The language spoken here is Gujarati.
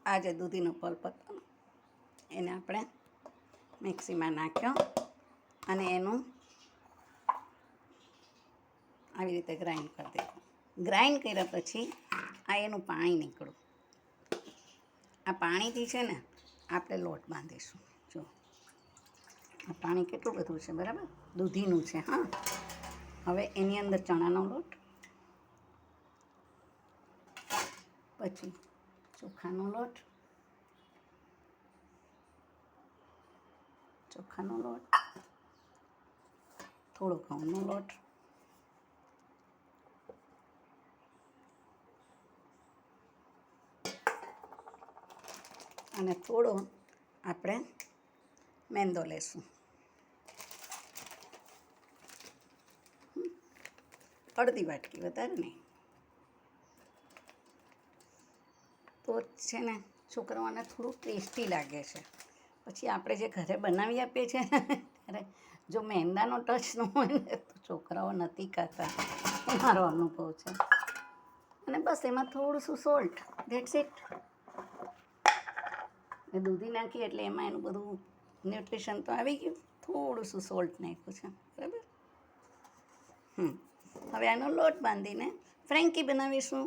આ જે દૂધીનો પલ્પ હતો એને આપણે મિક્સીમાં નાખ્યો અને એનું આવી રીતે ગ્રાઇન્ડ કરી દીધું. ગ્રાઇન્ડ કર્યા પછી આ એનું પાણી નીકળ્યું. આ પાણીથી છે ને આપણે લોટ બાંધીશું. જો આ પાણી કેટલું બધું છે, બરાબર, દૂધીનું છે. હા, હવે એની અંદર ચણાનો લોટ, પછી ચોખાનો લોટ, થોડો ઘઉંનો લોટ, અને થોડો આપણે મેંદો લેશું. અડધી વાટકી, વધારે નહીં. તો છે ને છોકરાઓને થોડું ટેસ્ટી લાગે છે. પછી આપણે જે ઘરે બનાવી આપીએ છીએ ને ત્યારે જો મેંદાનો ટચ ન હોય ને તો છોકરાઓ નથી ખાતા. એ મારો અનુભવ છે. અને બસ એમાં થોડું શું સોલ્ટ, ધેટ્સ ઇટ. દૂધી નાખી એટલે એમાં એનું બધું ન્યુટ્રિશન તો આવી ગયું. થોડું શું સોલ્ટ નાખ્યું છે, બરાબર. હવે આનો લોટ બાંધીને ફ્રેન્કી બનાવીશું.